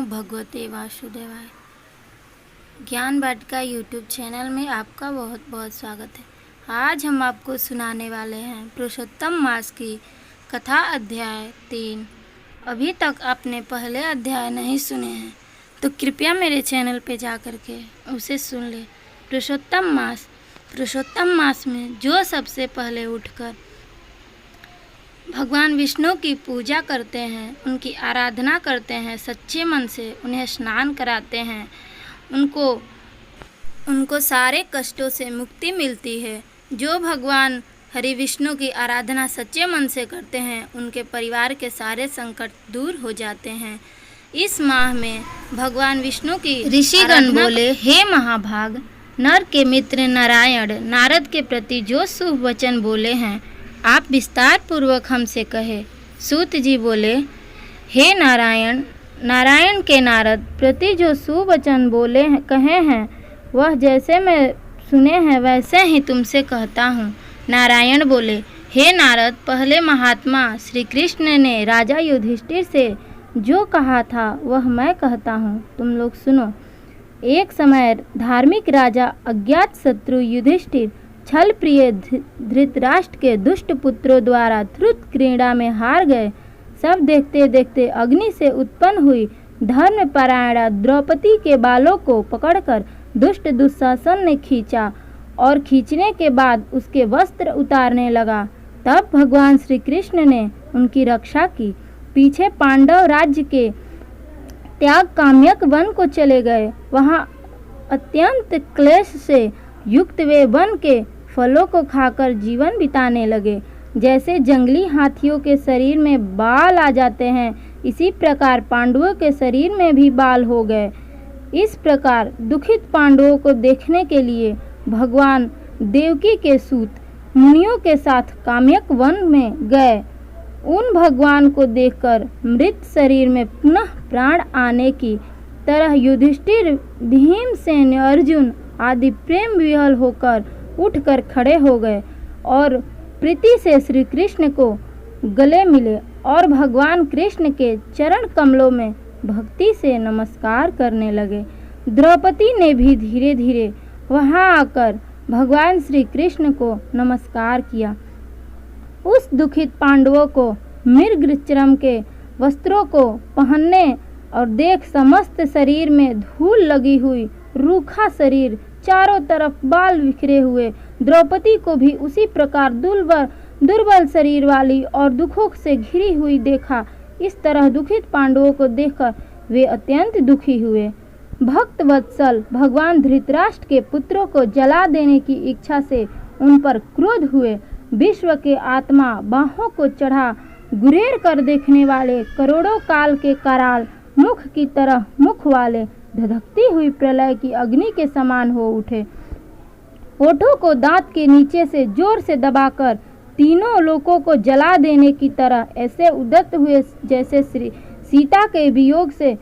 भगवते वासुदेवाय। ज्ञान वाटिका यूट्यूब चैनल में आपका बहुत बहुत स्वागत है। आज हम आपको सुनाने वाले हैं पुरुषोत्तम मास की कथा अध्याय 3। अभी तक आपने पहले अध्याय नहीं सुने हैं तो कृपया मेरे चैनल पे जा कर के उसे सुन ले। पुरुषोत्तम मास में जो सबसे पहले उठकर भगवान विष्णु की पूजा करते हैं, उनकी आराधना करते हैं, सच्चे मन से उन्हें स्नान कराते हैं, उनको सारे कष्टों से मुक्ति मिलती है। जो भगवान हरि विष्णु की आराधना सच्चे मन से करते हैं, उनके परिवार के सारे संकट दूर हो जाते हैं। इस माह में भगवान विष्णु की ऋषिगण बोले, हे महाभाग, नर के मित्र नारायण नारद के प्रति जो शुभ वचन बोले हैं, आप विस्तार पूर्वक हमसे कहे। सूत जी बोले, हे नारायण, नारायण के नारद प्रति जो शुभ वचन बोले कहे हैं, वह जैसे मैं सुने हैं वैसे ही तुमसे कहता हूँ। नारायण बोले, हे नारद, पहले महात्मा श्री कृष्ण ने राजा युधिष्ठिर से जो कहा था वह मैं कहता हूँ, तुम लोग सुनो। एक समय धार्मिक राजा अज्ञात शत्रु युधिष्ठिर छल प्रिय धृतराष्ट्र के दुष्ट पुत्रों द्वारा ध्रुत क्रीड़ा में हार गए। सब देखते देखते अग्नि से उत्पन्न हुई धर्मपरायणा द्रौपदी के बालों को पकड़कर दुष्ट दुशासन ने खींचा और खींचने के बाद उसके वस्त्र उतारने लगा। तब भगवान श्री कृष्ण ने उनकी रक्षा की। पीछे पांडव राज्य के त्याग काम्यक वन को चले गए। वहां अत्यंत क्लेश से युक्त वे वन के फलों को खाकर जीवन बिताने लगे। जैसे जंगली हाथियों के शरीर में बाल आ जाते हैं, इसी प्रकार पांडवों के शरीर में भी बाल हो गए। इस प्रकार दुखित पांडवों को देखने के लिए भगवान देवकी के सूत मुनियों के साथ काम्यक वन में गए। उन भगवान को देखकर मृत शरीर में पुनः प्राण आने की तरह युधिष्ठिर, भीमसेन, अर्जुन आदि प्रेम विह्वल होकर उठकर खड़े हो गए और प्रीति से श्री कृष्ण को गले मिले और भगवान कृष्ण के चरण कमलों में भक्ति से नमस्कार करने लगे। द्रौपदी ने भी धीरे धीरे वहां आकर भगवान श्री कृष्ण को नमस्कार किया। उस दुखित पांडवों को मृग चर्म के वस्त्रों को पहनने और देख समस्त शरीर में धूल लगी हुई, रूखा शरीर, चारों तरफ बाल बिखरे हुए, द्रौपदी को भी उसी प्रकार दुर्बल शरीर वाली और दुखों से घिरी हुई देखा। इस तरह दुखित पांडवों को देखकर वे अत्यंत दुखी हुए। भक्त वत्सल भगवान धृतराष्ट्र के पुत्रों को जला देने की इच्छा से उन पर क्रोध हुए। विश्व के आत्मा, बाहों को चढ़ा गुरेर कर देखने वाले, करोड़ों काल के कराल मुख की तरह मुख वाले, धधकती हुई प्रलय की अग्नि के समान हो उठे। होठों को दांत के नीचे से जोर से दबाकर तीनों लोकों को जला देने की तरह ऐसे उद्यत हुए जैसे सीता के वियोग से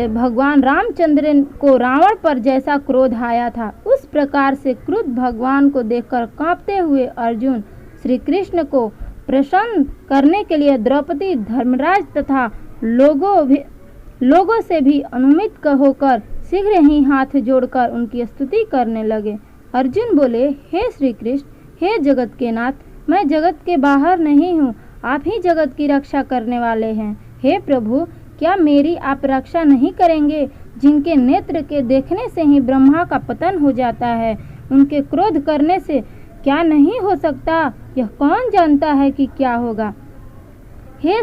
भगवान रामचंद्र को रावण पर जैसा क्रोध आया था। उस प्रकार से क्रुद्ध भगवान को देखकर कांपते हुए अर्जुन श्री कृष्ण को प्रसन्न करने के लिए द्रौपदी, धर्मराज तथा लोगों से भी अनुमित होकर शीघ्र ही हाथ जोड़कर उनकी स्तुति करने लगे। अर्जुन बोले, हे श्री कृष्ण, हे जगत के नाथ, मैं जगत के बाहर नहीं हूँ, आप ही जगत की रक्षा करने वाले हैं। हे प्रभु, क्या मेरी आप रक्षा नहीं करेंगे? जिनके नेत्र के देखने से ही ब्रह्मा का पतन हो जाता है, उनके क्रोध करने से क्या नहीं हो सकता? यह कौन जानता है कि क्या होगा? हे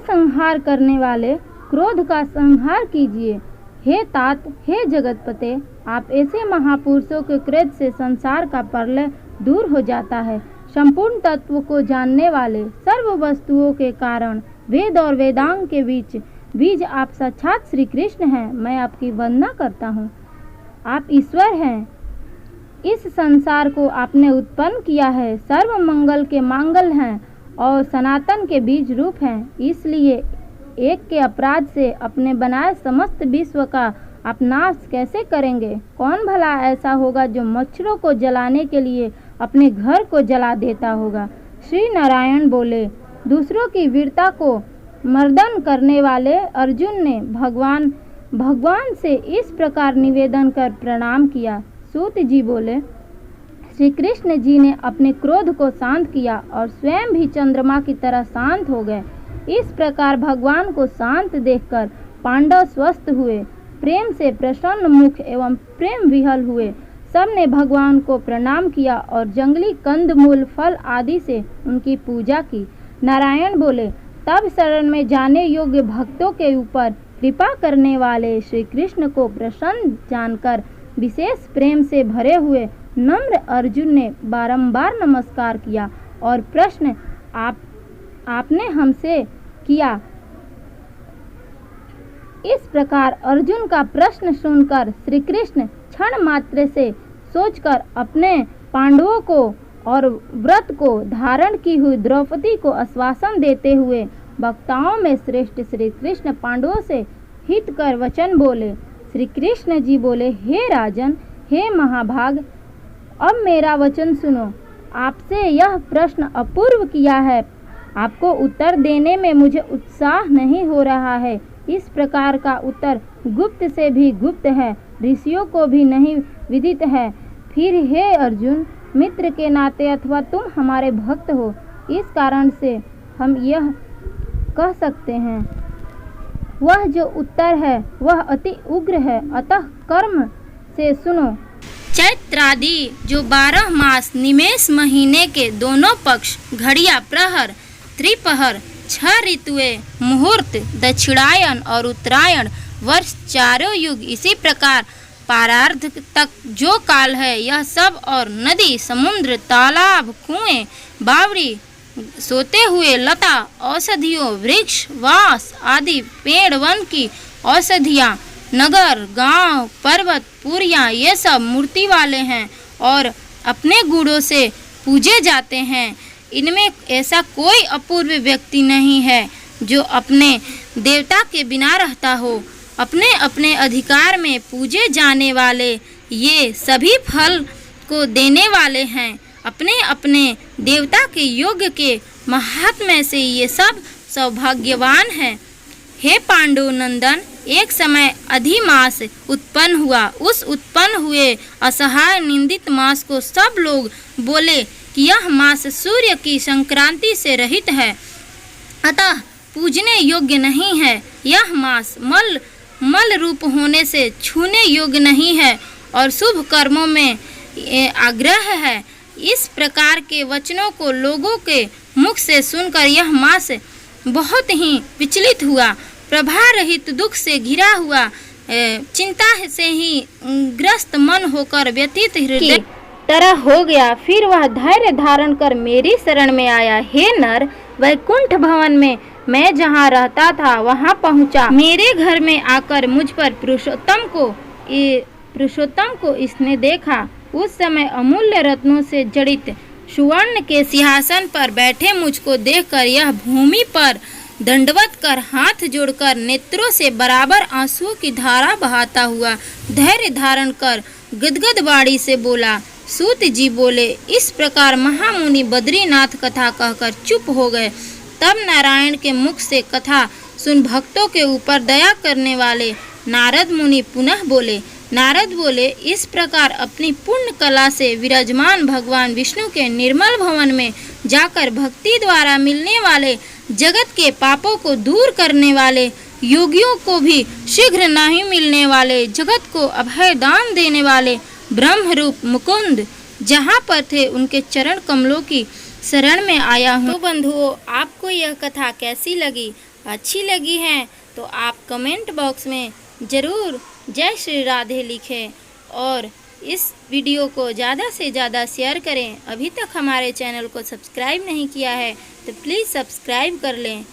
संहार करने वाले, क्रोध का संहार कीजिए। हे तात, हे जगतपते, आप ऐसे महापुरुषों के क्रोध से संसार का प्रलय दूर हो जाता है। संपूर्ण तत्व को जानने वाले, सर्व वस्तुओं के कारण, वेद और वेदांग के बीज आप साक्षात श्री कृष्ण हैं। मैं आपकी वंदना करता हूँ। आप ईश्वर हैं। इस संसार को आपने उत्पन्न किया है, सर्व मंगल के मांगल हैं और सनातन के बीज रूप हैं। इसलिए एक के अपराध से अपने बनाए समस्त विश्व का आप नाश कैसे करेंगे? कौन भला ऐसा होगा जो मच्छरों को जलाने के लिए अपने घर को जला देता होगा? श्री नारायण बोले, दूसरों की वीरता को मर्दन करने वाले अर्जुन ने भगवान से इस प्रकार निवेदन कर प्रणाम किया। सूत जी बोले, श्री कृष्ण जी ने अपने क्रोध को शांत किया और स्वयं भी चंद्रमा की तरह शांत हो गए। इस प्रकार भगवान को शांत देखकर पांडव स्वस्थ हुए, प्रेम से प्रसन्न मुख एवं प्रेम विहल हुए। सबने भगवान को प्रणाम किया और जंगली कंदमूल फल आदि से उनकी पूजा की। नारायण बोले, तब शरण में जाने योग्य भक्तों के ऊपर कृपा करने वाले श्री कृष्ण को प्रसन्न जानकर विशेष प्रेम से भरे हुए नम्र अर्जुन ने बारंबार नमस्कार किया और प्रश्न आपने हमसे किया। इस प्रकार अर्जुन का प्रश्न सुनकर श्री कृष्ण क्षण मात्र से सोचकर अपने पांडवों को और व्रत को धारण की हुई द्रौपदी को आश्वासन देते हुए वक्ताओं में श्रेष्ठ श्री कृष्ण पांडवों से हित कर वचन बोले। श्री कृष्ण जी बोले, हे राजन, हे महाभाग, अब मेरा वचन सुनो। आपसे यह प्रश्न अपूर्व किया है, आपको उत्तर देने में मुझे उत्साह नहीं हो रहा है। इस प्रकार का उत्तर गुप्त से भी गुप्त है, ऋषियों को भी नहीं विदित है। फिर हे अर्जुन, मित्र के नाते अथवा तुम हमारे भक्त हो, इस कारण से हम यह कह सकते हैं, वह जो उत्तर है वह अति उग्र है, अतः कर्म से सुनो। चैत्रादि जो 12 मास निमेष महीने के दोनों पक्ष, घड़िया, प्रहर, त्रिपहर, 6 ऋतुएं, मुहूर्त, दक्षिणायन और उत्तरायण, वर्ष, चारों युग, इसी प्रकार पारार्ध तक जो काल है, यह सब और नदी, समुद्र, तालाब, कुएं, बावड़ी, सोते हुए लता, औषधियों, वृक्ष, वास आदि पेड़, वन की औषधियाँ, नगर, गांव, पर्वत, पुरियाँ, ये सब मूर्ति वाले हैं और अपने गुणों से पूजे जाते हैं। इनमें ऐसा कोई अपूर्व व्यक्ति नहीं है जो अपने देवता के बिना रहता हो। अपने अपने अधिकार में पूजे जाने वाले ये सभी फल को देने वाले हैं। अपने अपने देवता के योग के महात्म्य से ये सब सौभाग्यवान हैं। हे पांडु नंदन, एक समय अधिमास उत्पन्न हुआ। उस उत्पन्न हुए असहाय निंदित मास को सब लोग बोले कि यह मास सूर्य की संक्रांति से रहित है, अतः पूजने योग्य नहीं है। यह मास मल रूप होने से छूने योग्य नहीं है और शुभ कर्मों में आग्रह है। इस प्रकार के वचनों को लोगों के मुख से सुनकर यह मास बहुत ही विचलित हुआ, प्रभा रहित, दुख से घिरा हुआ, चिंता से ही ग्रस्त मन होकर व्यतीत हृदय तरह हो गया। फिर वह धैर्य धारण कर मेरी शरण में आया। हे नर, वैकुंठ भवन में मैं जहाँ रहता था वहाँ पहुँचा। मेरे घर में आकर मुझ पर पुरुषोत्तम को इसने देखा। उस समय अमूल्य रत्नों से जड़ित सुवर्ण के सिंहासन पर बैठे मुझको देखकर यह भूमि पर दंडवत कर हाथ जोड़कर नेत्रों से बराबर आंसुओं की धारा बहाता हुआ धैर्य धारण कर गदगद वाणी से बोला। सूत जी बोले, इस प्रकार महामुनि बद्रीनाथ कथा कहकर चुप हो गए। तब नारायण के मुख से कथा सुन भक्तों के ऊपर दया करने वाले नारद मुनि पुनः बोले। नारद बोले, इस प्रकार अपनी पुण्य कला से विराजमान भगवान विष्णु के निर्मल भवन में जाकर भक्ति द्वारा मिलने वाले जगत के पापों को दूर करने वाले, योगियों को भी शीघ्र नहीं मिलने वाले, जगत को अभय दान देने वाले ब्रह्म रूप मुकुंद जहाँ पर थे उनके चरण कमलों की शरण में आया हूँ। तो बंधुओं, आपको यह कथा कैसी लगी? अच्छी लगी है तो आप कमेंट बॉक्स में ज़रूर जय श्री राधे लिखें और इस वीडियो को ज़्यादा से ज़्यादा शेयर करें। अभी तक हमारे चैनल को सब्सक्राइब नहीं किया है तो प्लीज़ सब्सक्राइब कर लें।